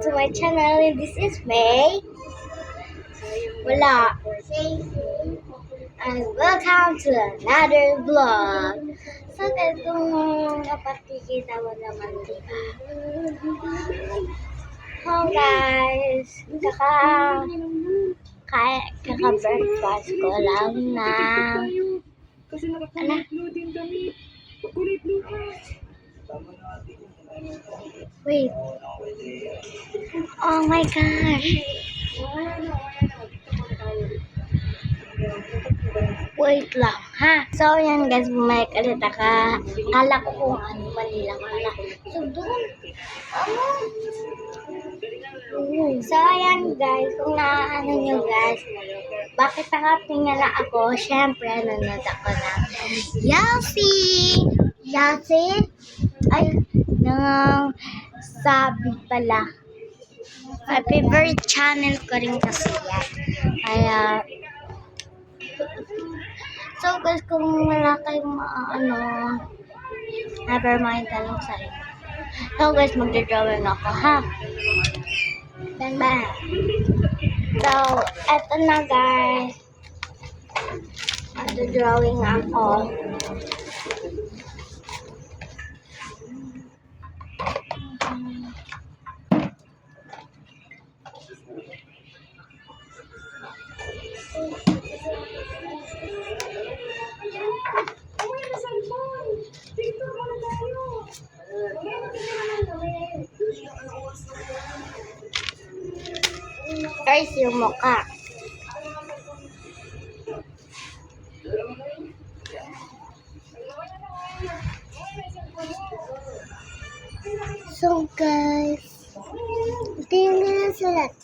to my channel, and this is May. Wala. And welcome to another vlog. So, kung napakikita mo naman, diba? Hello guys! Kaka-breakfast ko lang na... Wait. Oh my gosh. Wait lang, ha? So, yan guys, bumalik ulit ako. Kala ko kung ano, mali lang pala. So, doon. Ano? So, ayan guys, kung naaano nyo guys, bakit nakatingala ako? Siyempre, nanood ako ng Yasi! Ay, nang sabi pala. My favorite channel ko rin kasi yan. Kaya, so guys, kung wala kayong never mind na lang sa inyo. So guys, magdodrawing ako, ha? Bang! So, eto na guys. Magdodrawing ako. Guys, yung mukha. So guys, ito yung nasulat.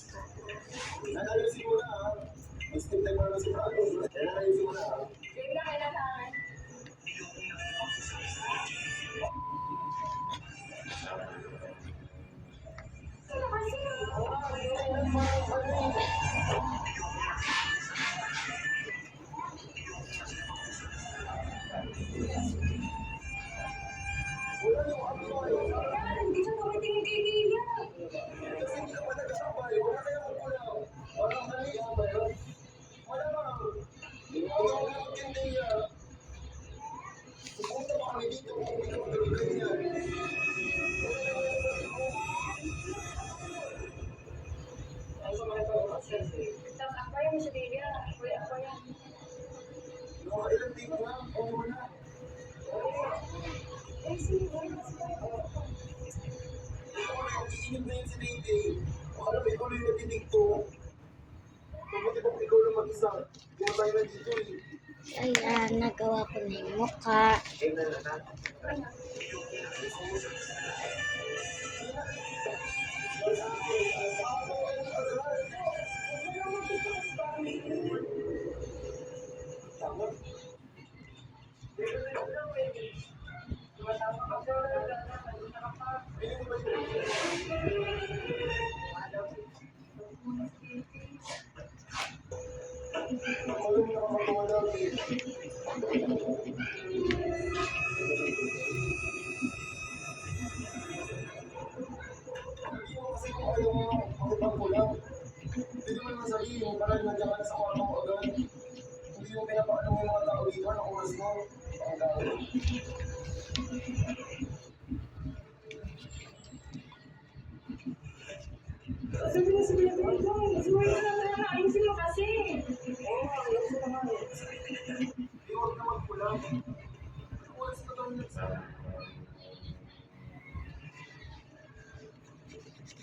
Ayan, nagawa ko na yung mukha.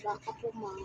Baka pumang.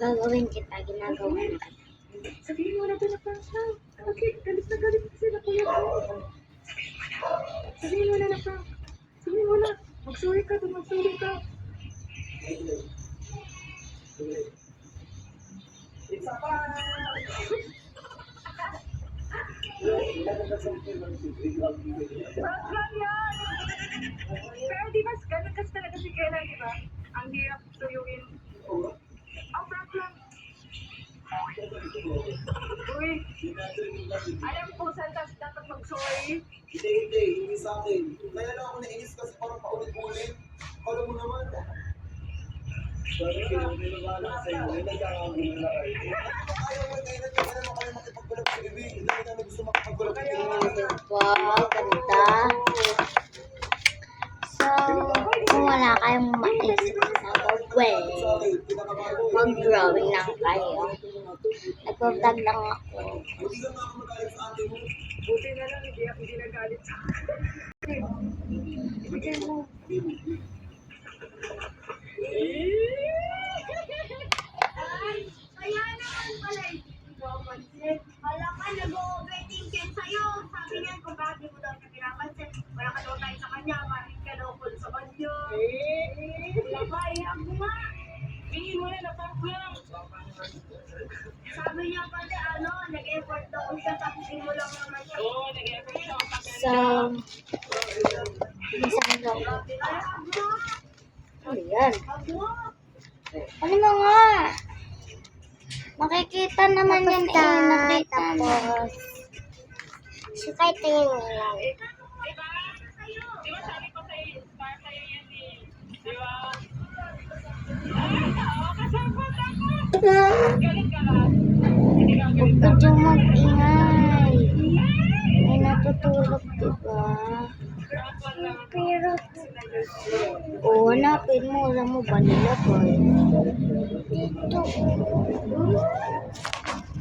Gagawin kita, ginagawa kita. Sabihin mo na to na prank siya. Okay, galit na galit sila kuya ko. Sabihin mo na na prank. Sabihin mo na. Mag-sorry ka, mag-sorry ka. Isa pa! Prank lang yan! Pero di ba, ganun kasi talaga si Kela, di ba? Ang hirap tuyuin. Ang prank lang. Uy, alam po saan dapat mag-sorry? Hindi sa akin. Kaya lang ako nainis kasi parang paulit-ulit. Alam mo naman. Sorry, pinagbabahala sa iyo. May nagkakagulo na kayo. Ayaw mo, kaya naman kayo makipagbalap sa bibig. Hindi namin gusto makipagbalap sa bibig. Wow, ganda. So, kung wala kayong maisip na way, mag-drawing lang kayo. Nag-vlog lang ako. Hindi lang ako magalit sa ate mo. Buti na lang, hindi nagalit sa akin. Ibigay mo. Kaya naman pala wala ka nag-overthinking sa'yo. Sabi niya kung bakit mo daw siya pinapansin. Wala ka daw tayo sa kanya. Bakit ka daw full sa kanya? Wala ka, iyak mo nga. Tingin mo na naprank lang. Sabi niya pati nag-effort daw siya. Sabihin mo lang naman siya. Oo, nag-effort siya. So, isang vlog. Iyak mo. Ano yan? Wag mo. Ano mo nga? Makikita naman yan eh. Nakita mo. So, kahit tingin mo lang. Diba? Diba sabi ko sa'yo, para sa'yo yan eh. Diba? Kasabot ako! Galit ka ba? Hindi ka galit Huwag ka mag-ingay. May natutulog, diba? Pero, hanapin mo. Alam mo ba nila ba? Dito.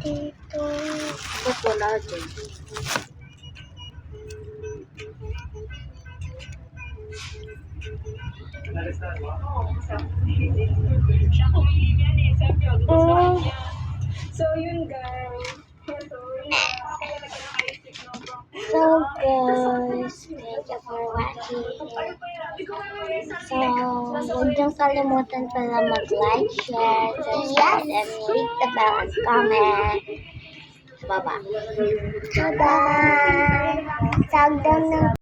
Dito. Ba't wala dyan? Siya kumilip yan eh. Siyempre, gusto niya. So, yun guys. Ito, kaya nagkakaisip ng prank. So guys, thank you for watching. So, huwag niyong kalimutan pala mag-like, share, subscribe, and hit the bell and comment. Bye-bye. Bye-bye. Tag down na.